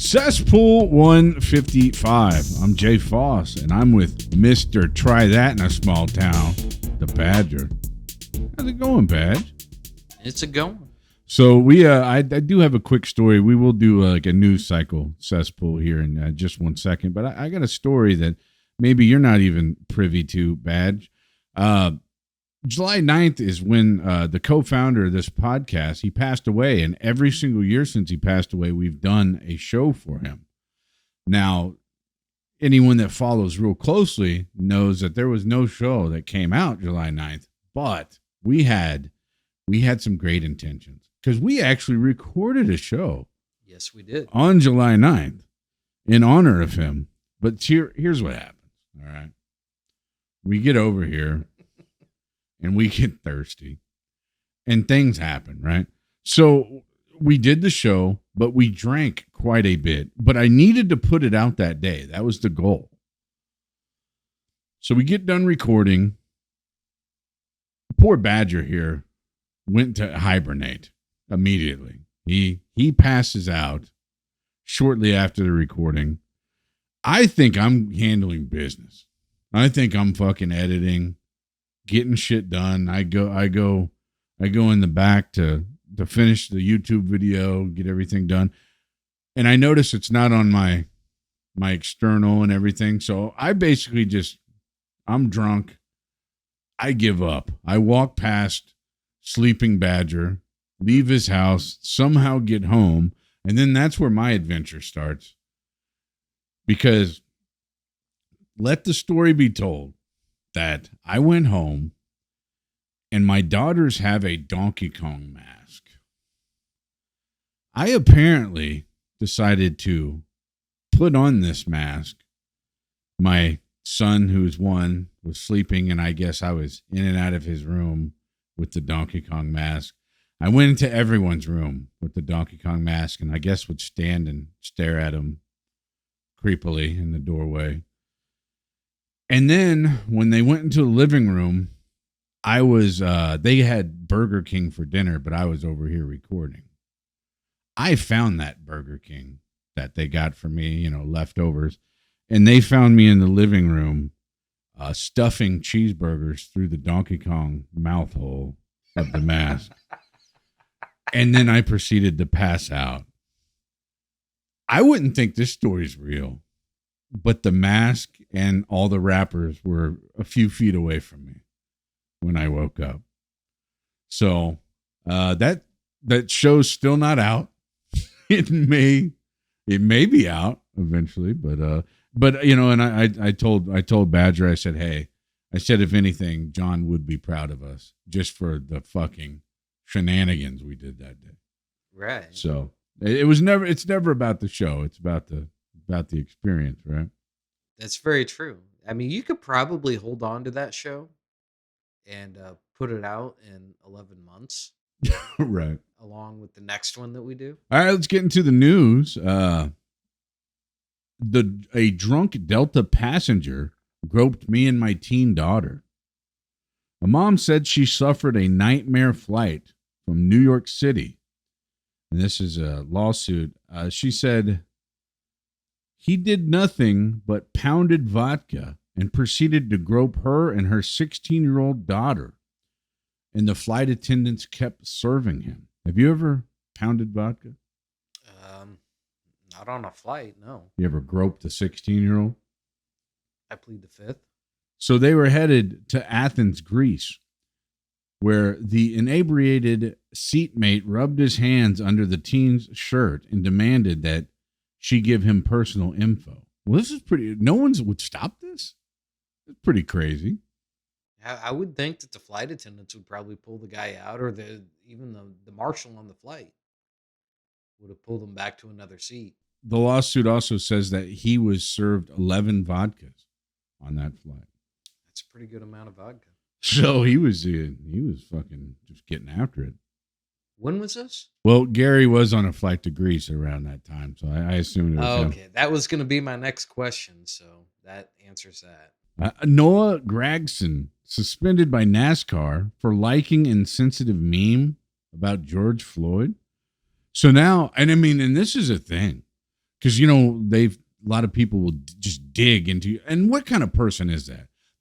Cesspool 155. I'm Jay Foss, and I'm with Mr. Try That in a Small Town, the Badger. How's it going, Badge? It's a going. So I do have a quick story. We will do like a news cycle Cesspool here in just 1 second, but I got a story that maybe you're not even privy to, Badge. July 9th is when the co-founder of this podcast, he passed away, and every single year since he passed away, we've done a show for him. Now, anyone that follows real closely knows that there was no show that came out July 9th, but we had some great intentions because we actually recorded a show. Yes, we did. On July 9th in honor of him. But here's what happens, all right? We get over here. And we get thirsty and things happen, right? So we did the show, but we drank quite a bit, but I needed to put it out that day. That was the goal. So we get done recording. Poor Badger here went to hibernate immediately. He passes out shortly after the recording. I think I'm handling business. I think I'm fucking editing, getting shit done. I go in the back to finish the YouTube video, get everything done. And I notice it's not on my external and everything. So I basically I'm drunk. I give up. I walk past sleeping Badger, leave his house, somehow get home. And then that's where my adventure starts. Because let the story be told that I went home and my daughters have a Donkey Kong mask. I apparently decided to put on this mask. My son, who's one, was sleeping, and I guess I was in and out of his room with the Donkey Kong mask. I went into everyone's room with the Donkey Kong mask, and I guess would stand and stare at him creepily in the doorway. And then when they went into the living room, I was, they had Burger King for dinner, but I was over here recording. I found that Burger King that they got for me, leftovers. And they found me in the living room, stuffing cheeseburgers through the Donkey Kong mouth hole of the mask. And then I proceeded to pass out. I wouldn't think this story's real. But the mask and all the wrappers were a few feet away from me when I woke up. So that show's still not out. It may be out eventually, but and I told Badger, I said, hey, if anything, John would be proud of us just for the fucking shenanigans we did that day. Right. So it's never about the show. It's about the experience, right? That's very true. I mean, you could probably hold on to that show and put it out in 11 months. Right. Along with the next one that we do. All right, let's get into the news. A drunk Delta passenger groped me and my teen daughter. A mom said she suffered a nightmare flight from New York City. And this is a lawsuit. She said he did nothing but pounded vodka and proceeded to grope her and her 16-year-old daughter. And the flight attendants kept serving him. Have you ever pounded vodka? Not on a flight, no. You ever groped a 16-year-old? I plead the fifth. So they were headed to Athens, Greece, where the inebriated seatmate rubbed his hands under the teen's shirt and demanded that she give him personal info. Well, this is pretty... No one would stop this? It's pretty crazy. I would think that the flight attendants would probably pull the guy out, or even the marshal on the flight would have pulled him back to another seat. The lawsuit also says that he was served 11 vodkas on that flight. That's a pretty good amount of vodka. So he was fucking just getting after it. When was this? Well, Gary was on a flight to Greece around that time, so I assumed it was him. Okay, that was going to be my next question, so that answers that. Noah Gragson suspended by NASCAR for liking insensitive meme about George Floyd. So now, and this is a thing. because a lot of people will just dig into. And what kind of person is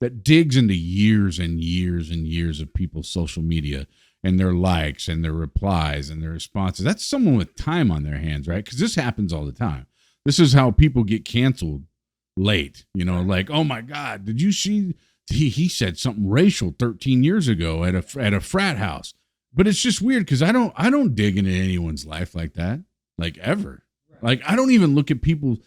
that digs into years and years and years of people's social media and their likes and their replies and their responses? That's someone with time on their hands, right? Because this happens all the time. This is how people get canceled late. Like, oh my God, did you see he said something racial 13 years ago at a frat house? But it's just weird because I don't dig into anyone's life like that, like ever. Right. Like I don't even look at people's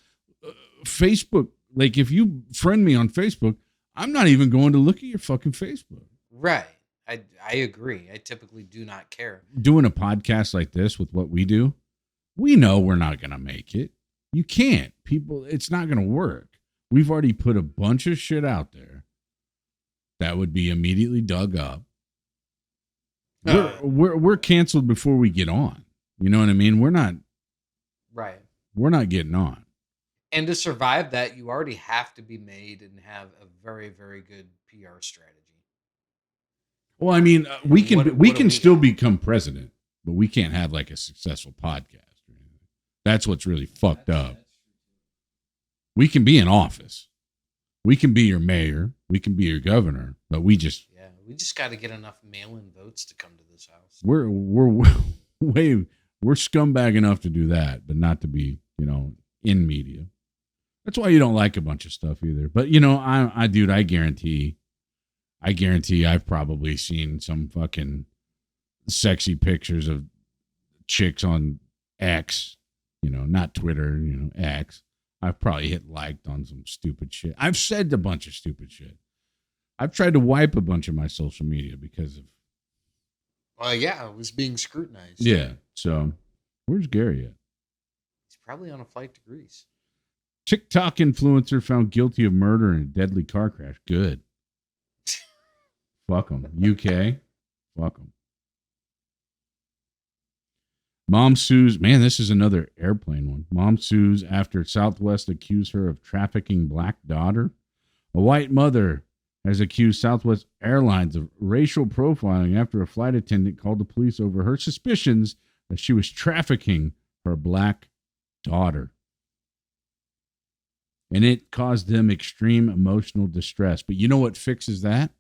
Facebook. Like if you friend me on Facebook, I'm not even going to look at your fucking Facebook. Right. I agree. I typically do not care. Doing a podcast like this with what we do, we know we're not going to make it. You can't. People, it's not going to work. We've already put a bunch of shit out there that would be immediately dug up. We're canceled before we get on. You know what I mean? We're not. Right. We're not getting on. And to survive that, you already have to be made and have a very, very good PR strategy. Well, I mean, we can still become president, but we can't have like a successful podcast. That's what's really fucked up. We can be in office. We can be your mayor. We can be your governor, but we just got to get enough mail-in votes to come to this house. We're scumbag enough to do that, but not to be, in media. That's why you don't like a bunch of stuff either. But I guarantee I've probably seen some fucking sexy pictures of chicks on X, not Twitter, X. I've probably hit liked on some stupid shit. I've said a bunch of stupid shit. I've tried to wipe a bunch of my social media because of. Well, yeah, it was being scrutinized. Yeah. So, where's Gary at? He's probably on a flight to Greece. TikTok influencer found guilty of murder in a deadly car crash. Good. Fuck them. UK. Fuck them. Mom sues. Man, this is another airplane one. Mom sues after Southwest accused her of trafficking black daughter. A white mother has accused Southwest Airlines of racial profiling after a flight attendant called the police over her suspicions that she was trafficking her black daughter. And it caused them extreme emotional distress. But you know what fixes that?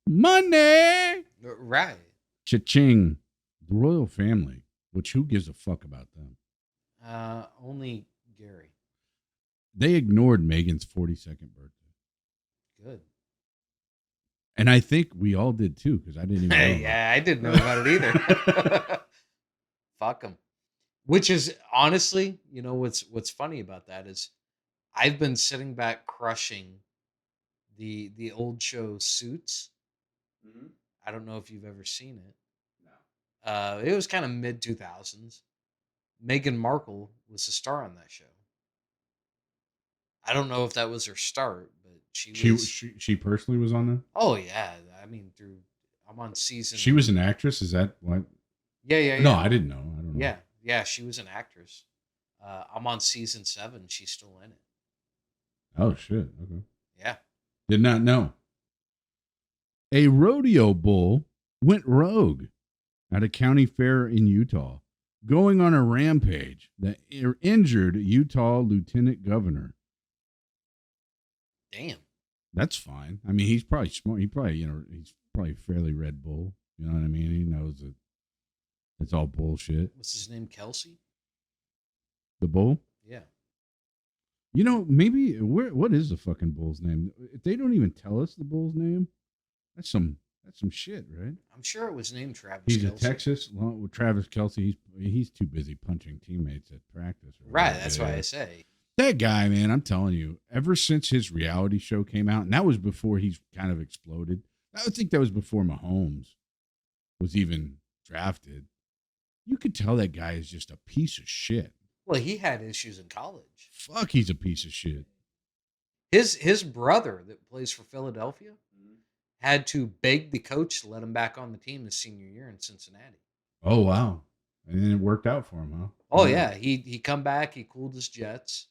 Money! Right. Cha-ching. The royal family, which who gives a fuck about them? Only Gary. They ignored Meghan's 42nd birthday. Good. And I think we all did too, because I didn't even know. Yeah, I didn't know about it either. Fuck them. Which is honestly, what's funny about that is I've been sitting back crushing the old show Suits. Mm-hmm. I don't know if you've ever seen it. No. It was kind of mid 2000s. Meghan Markle was a star on that show. I don't know if that was her start, but she personally was on that. Oh yeah, I mean I'm on season. She was an actress. Is that what? Yeah. No, I didn't know. I don't know. Yeah, she was an actress. I'm on season 7. She's still in it. Oh shit. Okay. Yeah. Did not know. A rodeo bull went rogue at a county fair in Utah, going on a rampage that injured Utah Lieutenant Governor. Damn. That's fine. I mean, he's probably smart. He's probably fairly Red Bull. You know what I mean? He knows that it's all bullshit. What's his name? Kelsey? The bull? Yeah. Maybe what is the fucking bull's name? If they don't even tell us the bull's name, that's some shit, right? I'm sure it was named Travis He's Kelce. a Texas with Travis Kelce. He's too busy punching teammates at practice. Right, that's why I say. That guy, man, I'm telling you, ever since his reality show came out, and that was before he's kind of exploded. I would think that was before Mahomes was even drafted. You could tell that guy is just a piece of shit. Well, he had issues in college. Fuck, he's a piece of shit. His brother that plays for Philadelphia had to beg the coach to let him back on the team his senior year in Cincinnati. Oh, wow. And then it worked out for him, huh? Oh, yeah. He come back, he cooled his jets,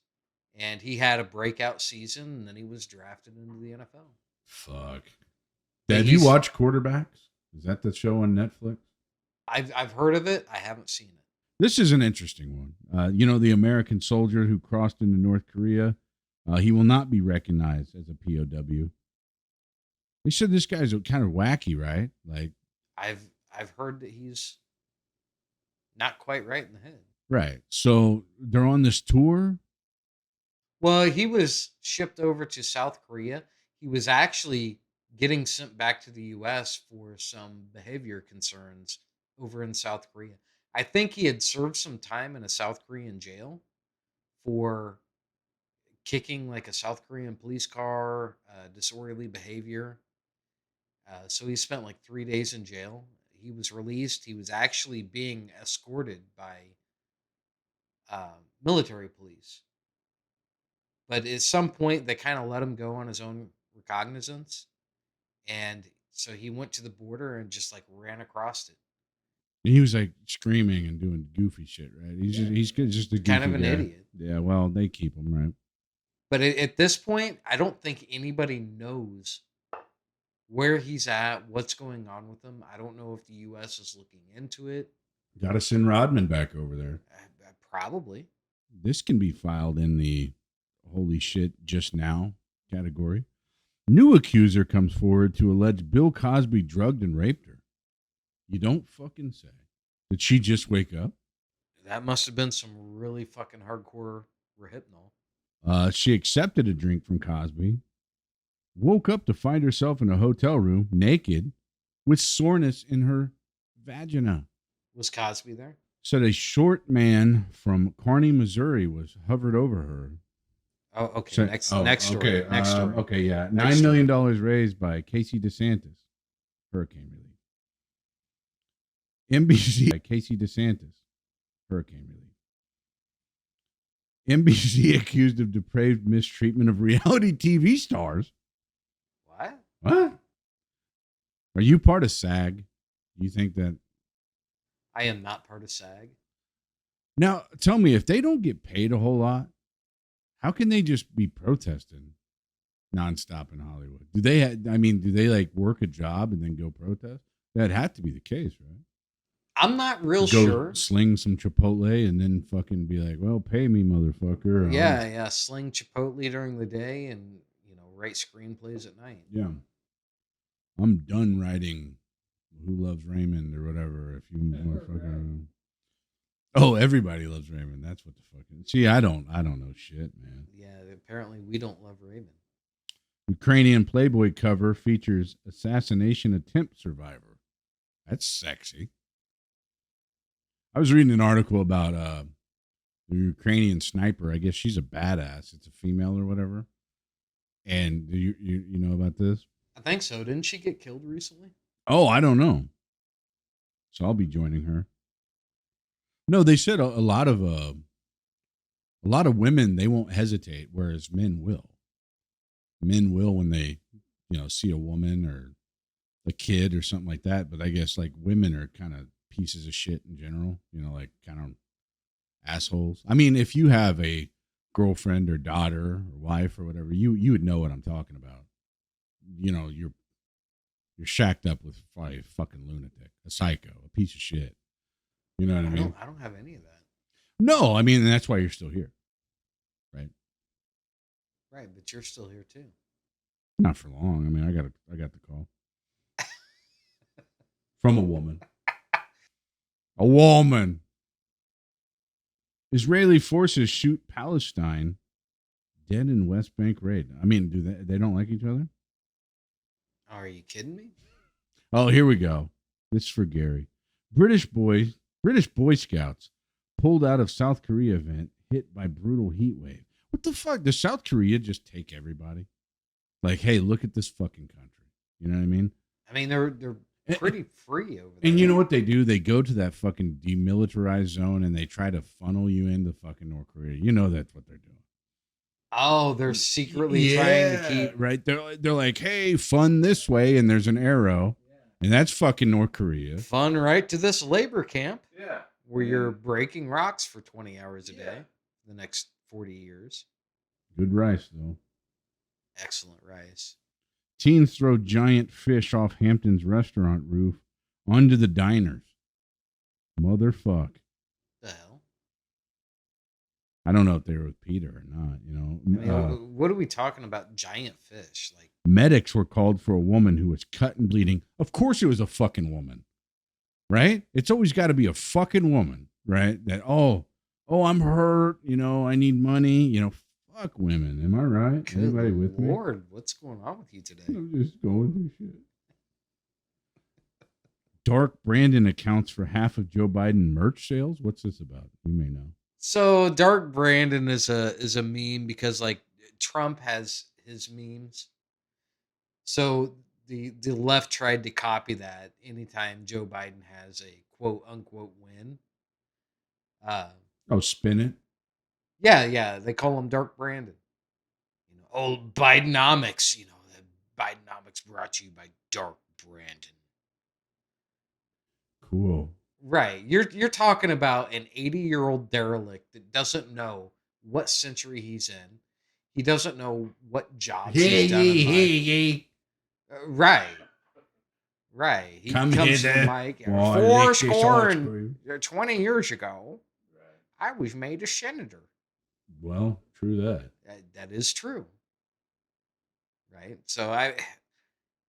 and he had a breakout season, and then he was drafted into the NFL. Fuck. Have you watched Quarterbacks? Is that the show on Netflix? I've heard of it. I haven't seen it. This is an interesting one. The American soldier who crossed into North Korea, he will not be recognized as a POW. They said this guy's kind of wacky, right? Like, I've heard that he's not quite right in the head. right. So they're on this tour. Well, he was shipped over to South Korea. He was actually getting sent back to the US for some behavior concerns over in South Korea. I think he had served some time in a South Korean jail for kicking like a South Korean police car, disorderly behavior. So he spent like 3 days in jail. He was released. He was actually being escorted by military police. But at some point, they kind of let him go on his own recognizance. And so he went to the border and just like ran across it. He was like screaming and doing goofy shit, right? He's just a goofy Kind of an guy. idiot. Yeah, well, they keep him, right? But at this point, I don't think anybody knows where he's at, what's going on with him. I don't know if the U.S. is looking into it. Got to send Rodman back over there. Probably. This can be filed in the holy shit just now category. New accuser comes forward to allege Bill Cosby drugged and raped her. You don't fucking say. Did she just wake up? That must have been some really fucking hardcore rehypnol. She accepted a drink from Cosby, woke up to find herself in a hotel room naked with soreness in her vagina. Was Cosby there? Said a short man from Kearney, Missouri was hovered over her. Oh, okay. So, next story. Okay, Next story. Okay, yeah. Next $9 million raised by Casey DeSantis. Hurricane relief. NBC by Casey DeSantis. Hurricane relief. NBC accused of depraved mistreatment of reality TV stars. What? What? Are you part of SAG? You think that? I am not part of SAG. Now, tell me, if they don't get paid a whole lot, how can they just be protesting nonstop in Hollywood? Do they like work a job and then go protest? That'd have to be the case, right? I'm not real go sure. Sling some Chipotle and then fucking be like, well, pay me, motherfucker. Yeah. Sling Chipotle during the day and, write screenplays at night. Yeah. I'm done writing Who Loves Raymond or whatever. If you motherfucker. Oh, everybody loves Raymond. That's what the fucking. See, I don't know shit, man. Yeah, apparently we don't love Raymond. Ukrainian Playboy cover features assassination attempt survivor. That's sexy. I was reading an article about the Ukrainian sniper. I guess she's a badass. It's a female or whatever. And do you know about this? I think so. Didn't she get killed recently? Oh, I don't know. So I'll be joining her. No, they said a lot of women, they won't hesitate, whereas men will. Men will when they, see a woman or a kid or something like that. But I guess like women are kind of pieces of shit in general, like kind of assholes. I mean, if you have a girlfriend or daughter or wife or whatever, you would know what I'm talking about. You're shacked up with probably a fucking lunatic, a psycho, a piece of shit. You know what I mean? I don't have any of that. No, I mean, that's why you're still here. Right? Right, but you're still here too. Not for long. I mean, I got the call. From a woman. A woman. Israeli forces shoot Palestine dead in West Bank raid. I mean, do they don't like each other? Are you kidding me? Oh, here we go. This is for Gary. British Boy Scouts pulled out of South Korea event hit by brutal heat wave. What the fuck? Does South Korea just take everybody? Like, hey, look at this fucking country. You know what I mean? I mean, they're pretty free over there. And you know what they do? They go to that fucking demilitarized zone and they try to funnel you into fucking North Korea. You know that's what they're doing. Oh, they're secretly trying to keep right. They're like, hey, fun this way, and there's an arrow, and that's fucking North Korea. Fun right to this labor camp. Yeah. Where you're breaking rocks for 20 hours a day the next 40 years. Good rice, though. Excellent rice. Teens throw giant fish off Hampton's restaurant roof onto the diners. Motherfuck. The I don't know if they were with Peter or not. I mean, what are we talking about? Giant fish, like Medics were called for a woman who was cut and bleeding. Of course, it was a fucking woman, right? It's always got to be a fucking woman, right? That I'm hurt. I need money. Fuck women. Am I right? good Anybody with me? Lord, what's going on with you today? I'm just going through shit. Dark Brandon accounts for half of Joe Biden merch sales. What's this about? You may know. So Dark Brandon is a meme because like Trump has his memes. So the left tried to copy that anytime Joe Biden has a quote unquote win. Spin it. Yeah, they call him Dark Brandon. Old Bidenomics. The Bidenomics brought to you by Dark Brandon. Cool. Right. You're talking about an 80-year-old derelict that doesn't know what century he's in. He doesn't know what jobs he's done in life. Right. Right. He Come comes to the hither mic. while I Four lick this score ice and cream." 20 years ago, I was made a senator. Well, true that. That is true. Right. So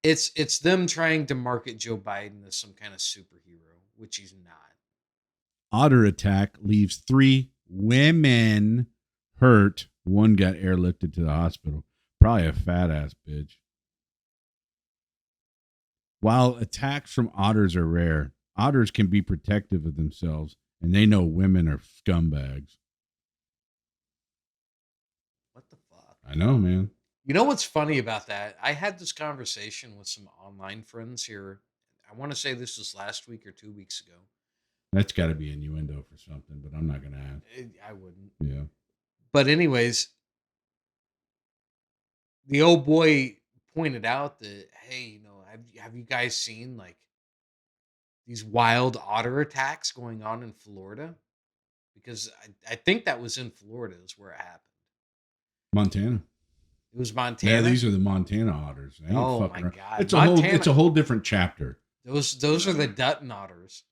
it's them trying to market Joe Biden as some kind of superhero, which he's not. Otter attack leaves 3 women hurt. One got airlifted to the hospital. Probably a fat ass bitch. While attacks from otters are rare, otters can be protective of themselves, and they know women are scumbags. What the fuck? I know, man. You know what's funny about that? I had this conversation with some online friends here. I want to say this was last week or 2 weeks ago. That's got to be innuendo for something, but I'm not going to ask. I wouldn't. Yeah. But anyways, the old boy pointed out that, hey, have you guys seen like these wild otter attacks going on in Florida? Because I think that was in Florida is where it happened. Montana. It was Montana. Yeah, these are the Montana otters. They ain't Oh fucking my around. god! It's a whole different chapter. Those are the Dutton otters.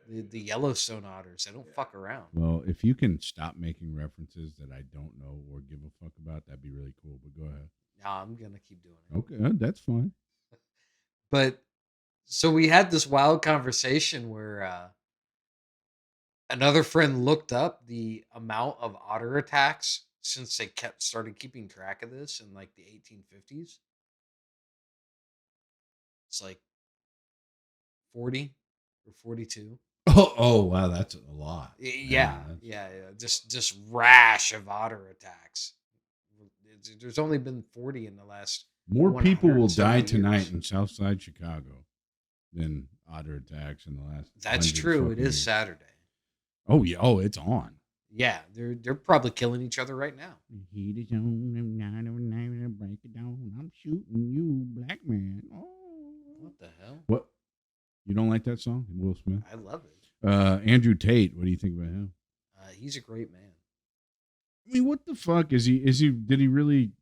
The Yellowstone otters. They don't fuck around. Well, if you can stop making references that I don't know or give a fuck about, that'd be really cool. But go ahead. No, I'm gonna keep doing it. Okay, that's fine. But so we had this wild conversation where another friend looked up the amount of otter attacks since they started keeping track of this in like the 1850s. It's like 40 or 42. Oh, wow, that's a lot. Yeah. Just rash of otter attacks. There's only been 40 in the last. More people will 170 die years. tonight in Southside Chicago than otter attacks in the last. That's 100 true. It fucking is years. Saturday. Oh yeah. Oh, it's on. Yeah, they're probably killing each other right now. The heat is on. Break it down. I'm shooting you, black man. Oh. What the hell? What? You don't like that song, Will Smith? I love it. Andrew Tate. What do you think about him? He's a great man. I mean, what the fuck is he? Did he really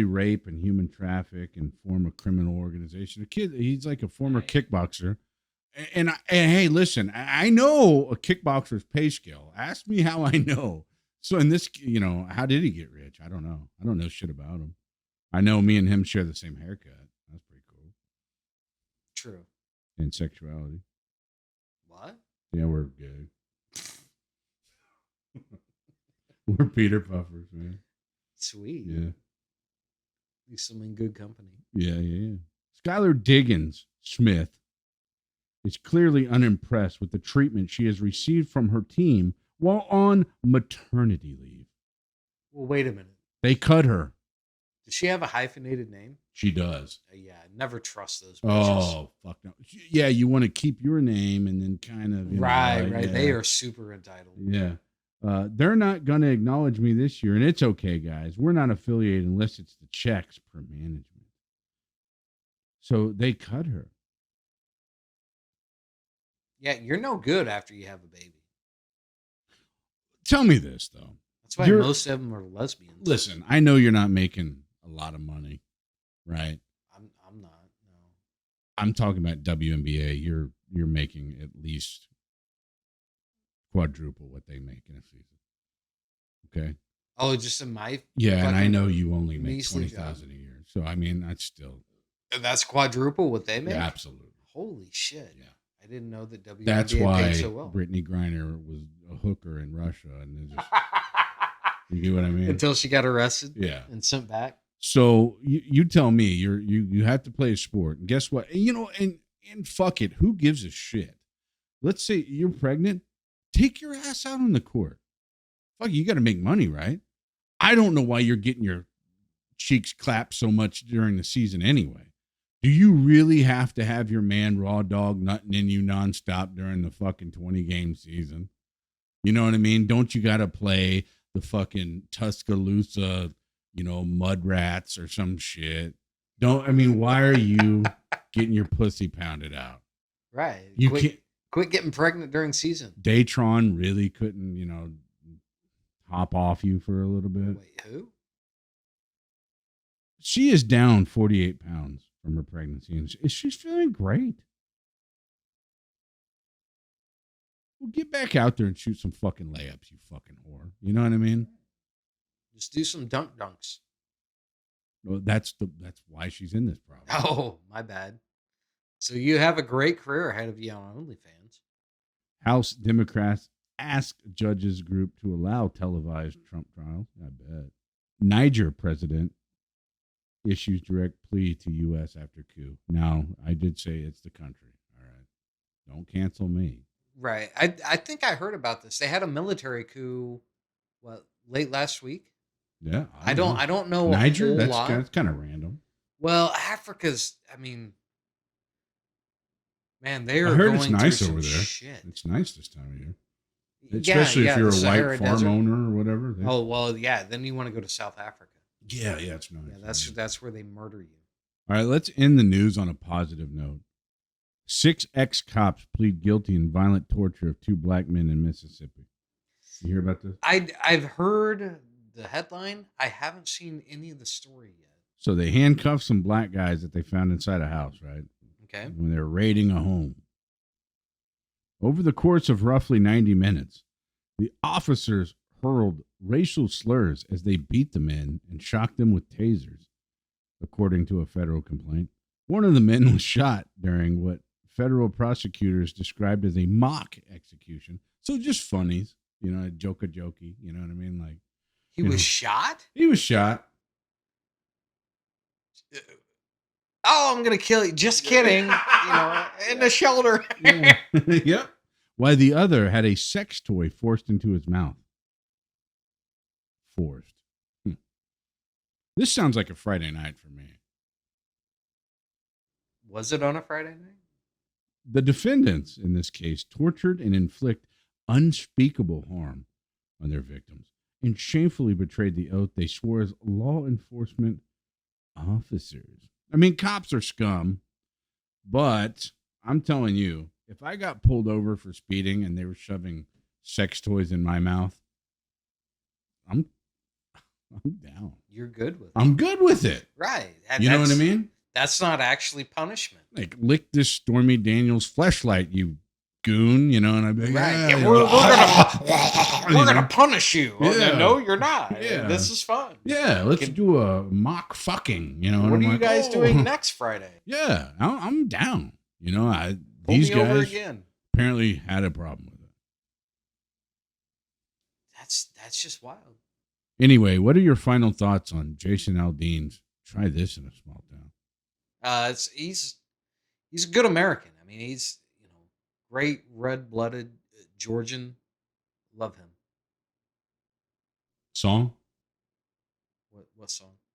rape and human traffic and form a criminal organization? He's like a former kickboxer. And hey, listen, I know a kickboxer's pay scale. Ask me how I know. So in this, how did he get rich? I don't know. I don't know shit about him. I know me and him share the same haircut. That's pretty cool. True. And sexuality. What? Yeah, we're good. We're Peter Puffers, man. Sweet. Yeah. At least I'm in good company. Yeah. Skylar Diggins Smith is clearly unimpressed with the treatment she has received from her team while on maternity leave. Well, wait a minute. They cut her. Does she have a hyphenated name? She does. Yeah, never trust those bitches. Oh, fuck no. Yeah, you want to keep your name and then kind of... Right. Yeah. They are super entitled. Yeah. They're not going to acknowledge me this year, and it's okay, guys. We're not affiliated unless it's the checks per management. So they cut her. Yeah, you're no good after you have a baby. Tell me this, though. That's why most of them are lesbians. Listen, I know you're not making a lot of money, right? I'm not. No. I'm talking about WNBA. You're making at least quadruple what they make in a season. Okay. Oh, just in my Yeah, and I fucking know you only make measly job. 20,000 a year. So I mean, that's still And that's quadruple what they make? yeah, absolutely. Holy shit. Yeah. I didn't know that WNBA That's paid why so well. Brittany Griner was a hooker in Russia, and they just you get what I mean? Until she got arrested Yeah. and sent back. So you tell me you have to play a sport, and guess what? You know, and fuck it, who gives a shit? Let's say you're pregnant, take your ass out on the court. Fuck, you got to make money, right? I don't know why you're getting your cheeks clapped so much during the season anyway. Do you really have to have your man raw dog nutting in you nonstop during the fucking 20 game season? You know what I mean? Don't you got to play the fucking Tuscaloosa, mud rats or some shit? Why are you getting your pussy pounded out? Right. You can't. Quit getting pregnant during season. Daytron really couldn't, hop off you for a little bit. Wait, who? She is down 48 pounds from her pregnancy, and she's feeling great. Well, get back out there and shoot some fucking layups, you fucking whore. You know what I mean? Just do some dunks. Well, that's why she's in this problem. Oh, my bad. So you have a great career ahead of you on OnlyFans. House Democrats asked judges group to allow televised Trump trials. I bet. Niger president issues direct plea to U.S. after coup. Now, I did say it's the country. All right. Don't cancel me. Right. I think I heard about this. They had a military coup, late last week? Yeah. I don't know Niger? a whole lot. That's kind of random. Well, Africa's, man, they are I heard going it's nice through over some there. shit. It's nice this time of year. Especially if you're a white farm owner or whatever. Oh, well, yeah. Then you want to go to South Africa. Yeah, it's nice. Yeah, that's where they murder you. All right, let's end the news on a positive note. 6 ex-cops plead guilty in violent torture of 2 black men in Mississippi. You hear about this? I've heard the headline. I haven't seen any of the story yet. So they handcuffed some black guys that they found inside a house, right? Okay. When they were raiding a home. Over the course of roughly 90 minutes, the officers hurled racial slurs as they beat the men and shocked them with tasers, according to a federal complaint. One of the men was shot during what federal prosecutors described as a mock execution. So just funnies, jokey, you know what I mean? Like he was shot? He was shot. Oh, I'm going to kill you. Just kidding. In the shoulder. Yep. While the other had a sex toy forced into his mouth. Forced. This sounds like a Friday night for me. Was it on a Friday night? The defendants, in this case, tortured and inflict unspeakable harm on their victims and shamefully betrayed the oath they swore as law enforcement officers. Cops are scum, but I'm telling you, if I got pulled over for speeding and they were shoving sex toys in my mouth, I'm down. You're good with it. I'm good with it. Right. You know what I mean? That's not actually punishment. Like, lick this Stormy Daniels fleshlight, you goon, and I'd be like, right. Yeah, we're gonna punish you. Yeah. No, you're not. Yeah. This is fun. Yeah, let's do a mock fucking, What are you guys doing next Friday? Yeah, I'm down. Pull These me guys over again. apparently had a problem with it. That's just wild. Anyway, what are your final thoughts on Jason Aldean's Try This in a Small Town? He's a good American. He's great red-blooded Georgian. Love him. Song? What song?